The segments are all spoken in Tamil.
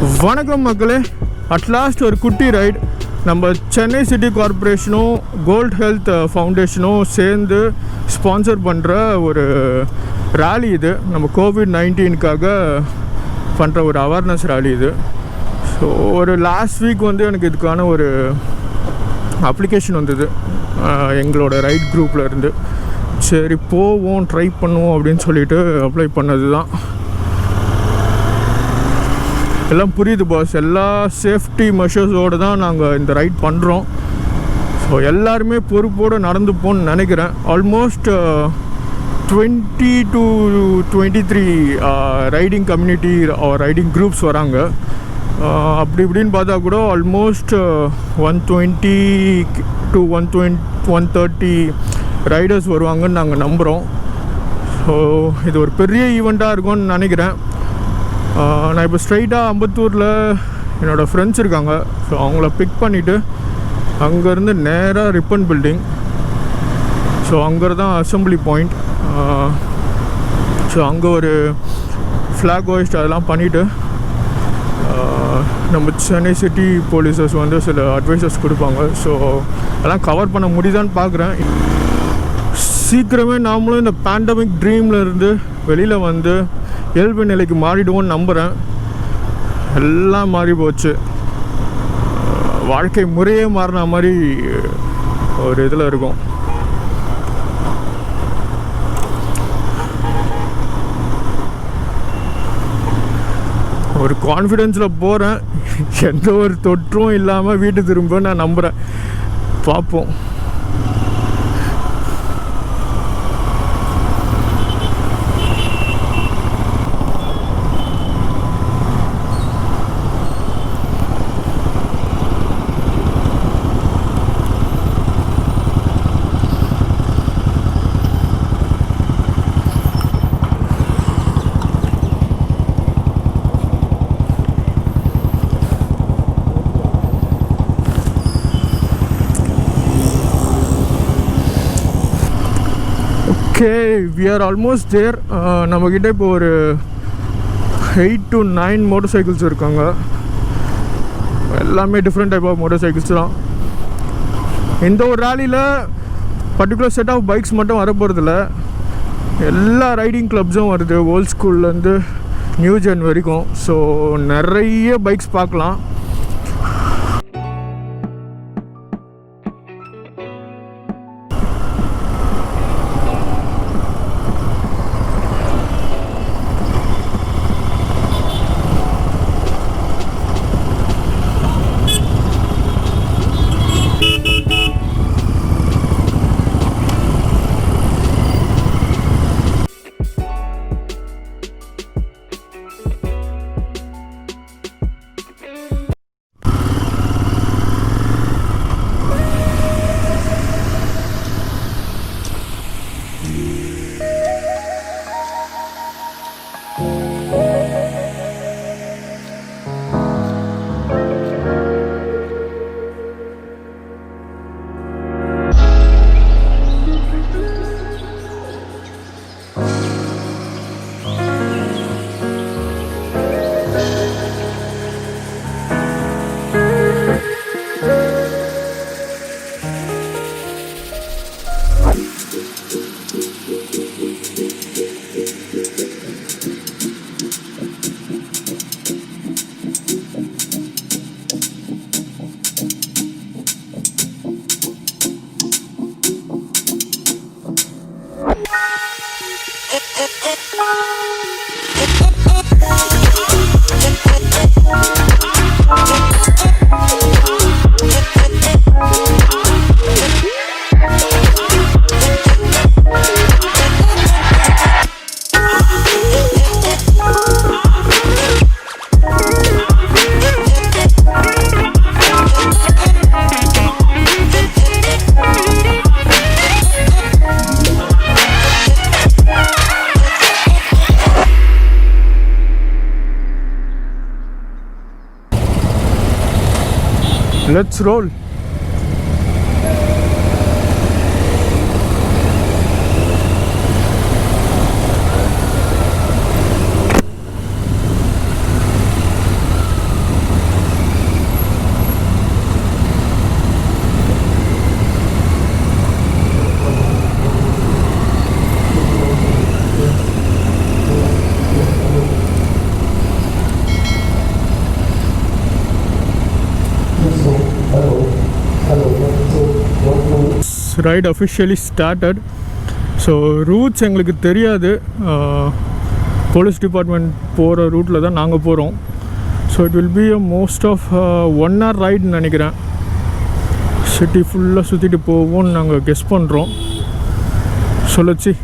Vanakkam Makkalae, at last ஒரு குட்டி ரைட். நம்ம சென்னை சிட்டி கார்பரேஷனும் கோல்ட் ஹெல்த் ஃபவுண்டேஷனும் சேர்ந்து ஸ்பான்சர் பண்ணுற ஒரு ரேலி இது. நம்ம COVID-19க்காக பண்ணுற ஒரு அவேர்னஸ் ரேலி இது. ஸோ ஒரு லாஸ்ட் வீக் வந்து எனக்கு இதுக்கான ஒரு அப்ளிகேஷன் வந்தது எங்களோட ரைட் குரூப்பில் இருந்து. சரி போவோம், ட்ரை பண்ணுவோம் அப்படின்னு சொல்லிட்டு அப்ளை பண்ணது தான். எல்லாம் புரியுது பாஸ், எல்லா சேஃப்டி மெஷர்ஸோடு தான் நாங்கள் இந்த ரைட் பண்ணுறோம். ஸோ எல்லாருமே பொறுப்போடு நடந்துப்போன்னு நினைக்கிறேன். Almost 20 to 23 riding community riding groups வராங்க. அப்படி இப்படின்னு பார்த்தா கூட ஆல்மோஸ்ட் 120 to 130 ரைடர்ஸ் வருவாங்கன்னு நாங்கள் நம்புகிறோம். ஸோ இது ஒரு பெரிய ஈவெண்ட்டாக இருக்கும்னு நினைக்கிறேன். நான் இப்போ ஸ்ட்ரைட்டாக அம்பத்தூரில் என்னோடய ஃப்ரெண்ட்ஸ் இருக்காங்க. ஸோ அவங்கள பிக் பண்ணிவிட்டு அங்கேருந்து நேராக ரிப்பன் பில்டிங், ஸோ அங்கே தான் அசம்பிளி பாயிண்ட். ஸோ அங்கே ஒரு ஃப்ளாக் ஹோஸ்ட் அதெல்லாம் பண்ணிவிட்டு நம்ம சென்னை சிட்டி போலீஸர்ஸ் வந்து சில அட்வைசஸ் கொடுப்பாங்க. ஸோ அதெல்லாம் கவர் பண்ண முடியுதான்னு பார்க்குறேன். சீக்கிரமே நாமளும் இந்த பேண்டமிக் ட்ரீமில் இருந்து வெளியில் வந்து இயல்பு நிலைக்கு மாறிடுவோன்னு நம்புகிறேன். எல்லாம் மாறி போச்சு, வாழ்க்கை முறையே மாறின மாதிரி ஒரு இதில் இருக்கும். ஒரு கான்ஃபிடென்ஸில் போகிறேன், எந்த ஒரு தொற்றும் இல்லாமல் வீட்டு திரும்ப நான் நம்புகிறேன். பார்ப்போம். Okay, we are almost there. நம்மக்கிட்ட இப்போ ஒரு 8 to 9 மோட்டர் சைக்கிள்ஸ் இருக்காங்க. எல்லாமே different type of motorcycles தான். இந்த ஒரு ரேலியில் பர்டிகுலர் செட் ஆஃப் பைக்ஸ் மட்டும் வரப்போகிறதில்ல, எல்லா ரைடிங் கிளப்ஸும் வருது, ஓல்ட் ஸ்கூல்லேருந்து நியூ ஜென் வரைக்கும். ஸோ நிறைய பைக்ஸ் பார்க்கலாம். Let's roll. ride officially started. So routes எங்களுக்கு தெரியாது, போலீஸ் டிபார்ட்மெண்ட் போகிற ரூட்டில் தான் நாங்கள் போகிறோம். So it will be a most of 1 hour ரைடுன்னு நினைக்கிறேன். சிட்டி ஃபுல்லாக சுற்றிட்டு போவோம்னு நாங்கள் கெஸ் பண்ணுறோம். சொல்லச்சு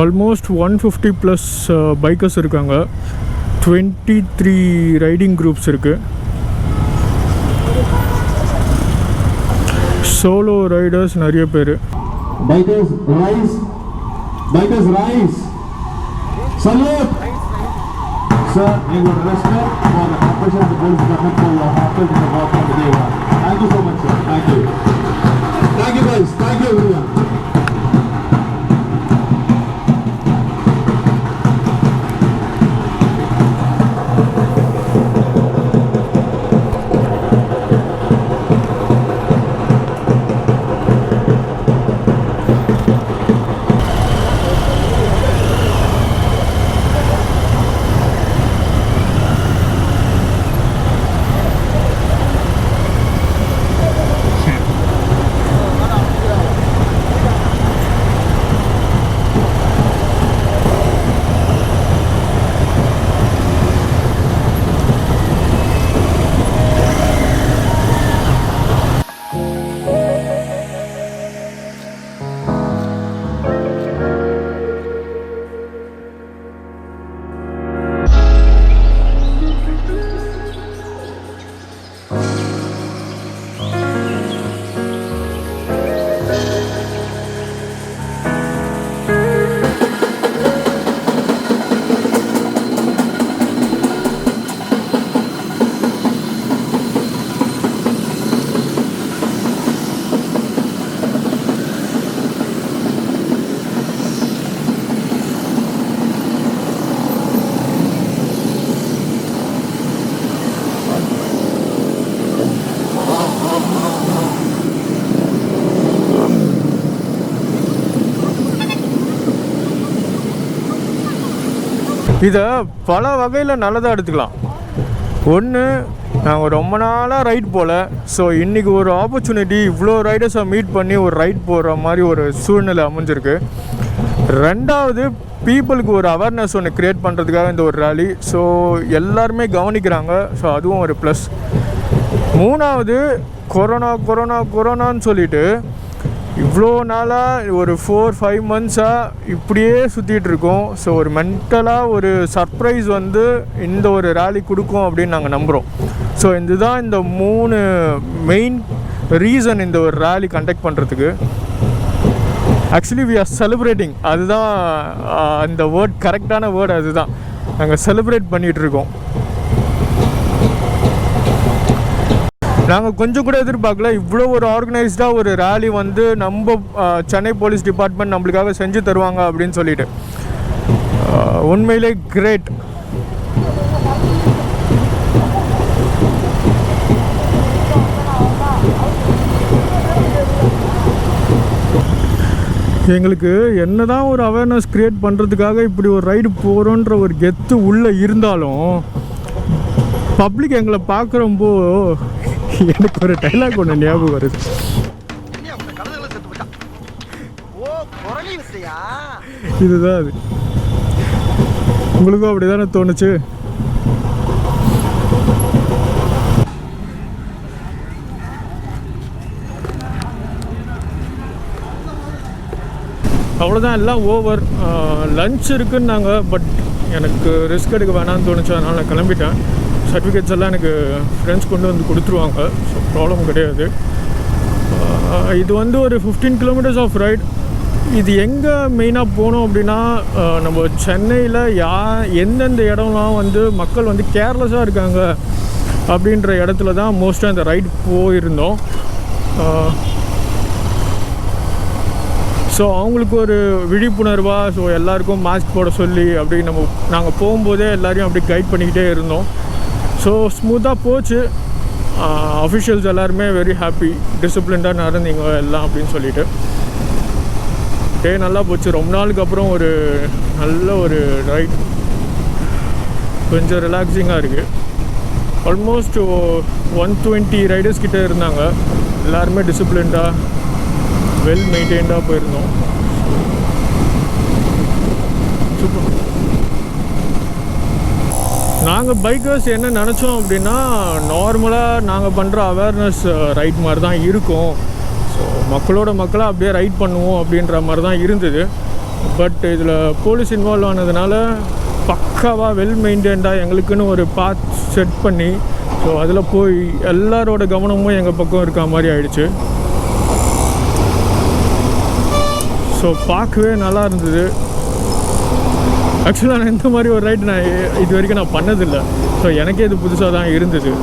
ஆல்மோஸ்ட் 150+ பைக்கர்ஸ் இருக்காங்க. 23 ரைடிங் குரூப்ஸ் இருக்குது. சோலோ ரைடர்ஸ் நிறைய பேர். Bikers rise! Bikers rise! Salute! Sir, you would respect for the operation of the police department for your heartfelt in the work of the day. Thank you so much, sir. Thank you. Thank you, guys. Thank you, everyone. இதை பல வகையில் நல்லதாக எடுத்துக்கலாம். ஒன்று, நாங்கள் ரொம்ப நாளாக ரைட் போகல. ஸோ இன்றைக்கி ஒரு ஆப்பர்ச்சுனிட்டி, இவ்வளோ ரைடர்ஸை மீட் பண்ணி ஒரு ரைட் போகிற மாதிரி ஒரு சூழ்நிலை அமைஞ்சிருக்கு. ரெண்டாவது, பீப்புளுக்கு ஒரு அவேர்னஸ் ஒன்று க்ரியேட் பண்ணுறதுக்காக இந்த ஒரு ரேலி. ஸோ எல்லாருமே கவனிக்கிறாங்க. ஸோ அதுவும் ஒரு ப்ளஸ். மூணாவது, கொரோனான்னு சொல்லிட்டு இவ்வளோ நாளாக ஒரு 4-5 months-ஆக இப்படியே சுற்றிட்டு இருக்கோம். ஸோ ஒரு மென்டலாக ஒரு சர்ப்ரைஸ் வந்து இந்த ஒரு ரேலி கொடுக்கும் அப்படின்னு நாங்கள் நம்புகிறோம். ஸோ இதுதான் இந்த 3 மெயின் ரீசன் இந்த ஒரு ரேலி கண்டக்ட் பண்ணுறதுக்கு. Actually we are celebrating. அதுதான் அந்த வேர்ட், கரெக்டான வேர்டு அதுதான். நாங்கள் செலிப்ரேட் பண்ணிகிட்ருக்கோம். நாங்கள் கொஞ்சம் கூட எதிர்பார்க்கல இவ்வளோ ஒரு ஆர்கனைஸ்டாக ஒரு ரேலி வந்து நம்ம சென்னை போலீஸ் டிபார்ட்மெண்ட் நம்மளுக்காக செஞ்சு தருவாங்க அப்படின்னு சொல்லிட்டு. உண்மையிலே கிரேட். எங்களுக்கு என்ன தான் ஒரு அவேர்னஸ் க்ரியேட் பண்ணுறதுக்காக இப்படி ஒரு ரைடு போகிறோன்ற ஒரு கெத்து உள்ளே இருந்தாலும் பப்ளிக் எங்களை பார்க்குறப்போ எனக்கு ஒரு டைலாக் ஒன்று ஞாபகம் வருது. இதுதான் அது. உங்களுக்கும் அப்படி தானே தோணுச்சு? அவ்வளோதான், எல்லாம் ஓவர். லன்ச் இருக்குன்னாங்க, பட் எனக்கு ரிஸ்க் எடுக்க வேணாம்னு தோணுச்சு. அதனால் நான் கிளம்பிட்டேன். சர்டிஃபிகேட்ஸ் எல்லாம் எனக்கு ஃப்ரெண்ட்ஸ் கொண்டு வந்து கொடுத்துருவாங்க. ஸோ ப்ராப்ளம் கிடையாது. இது வந்து ஒரு 15 kilometers ஆஃப் ரைட். இது எங்கே மெயினாக போனோம் அப்படின்னா, நம்ம சென்னையில் எந்தெந்த இடம்லாம் வந்து மக்கள் வந்து கேர்லெஸ்ஸாக இருக்காங்க அப்படின்ற இடத்துல தான் மோஸ்ட்டாக இந்த ரைட் போயிருந்தோம். ஸோ அவங்களுக்கு ஒரு விழிப்புணர்வாக ஸோ எல்லாருக்கும் மாஸ்க் போட சொல்லி அப்படி நாங்கள் போகும்போதே எல்லோரையும் அப்படி கைட் பண்ணிக்கிட்டே இருந்தோம். ஸோ ஸ்மூத்தாக போச்சு. அஃபிஷியல்ஸ் எல்லாருமே வெரி ஹாப்பி, டிசிப்ளின்டாக நடந்தீங்க எல்லாம் அப்படின்னு சொல்லிட்டு. டே நல்லா போச்சு. ரொம்ப நாளுக்கு அப்புறம் ஒரு நல்ல ஒரு ரைட், கொஞ்சம் ரிலாக்ஸிங்காக இருக்குது. ஆல்மோஸ்ட் 120 ரைடர்ஸ் கிட்டே இருந்தாங்க. எல்லாருமே டிசிப்ளின்டாக வெல் மெயின்டைன்டாக போயிருந்தோம். சூப்பர். நாங்கள் பைக்கர்ஸ் என்ன நினச்சோம் அப்படின்னா, நார்மலாக நாங்கள் பண்ணுற அவேர்னஸ் ரைட் மாதிரி தான் இருக்கும். ஸோ மக்களோட மக்களாக அப்படியே ரைட் பண்ணுவோம் அப்படின்ற மாதிரி தான் இருந்தது. பட் இதில் போலீஸ் இன்வால்வ் ஆனதுனால பக்காவாக வெல் மெயின்டைன்டாக எங்களுக்குன்னு ஒரு பாத் செட் பண்ணி, ஸோ அதில் போய் எல்லாரோட கவனமும் எங்கள் பக்கம் இருக்க மாதிரி ஆயிடுச்சு. ஸோ பார்க்கவே நல்லா இருந்தது. ஆக்சுவலாக நான் இந்த மாதிரி ஒரு ரைடு நான் இது வரைக்கும் நான் பண்ணதில்லை. ஸோ எனக்கே இது புதுசாக தான் இருந்தது.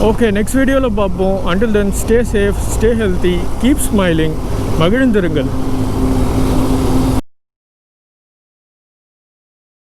ஓகே, நெக்ஸ்ட் வீடியோவில் பார்ப்போம். Until then stay safe, stay healthy, keep smiling, மகிழ்ந்திருங்கள்.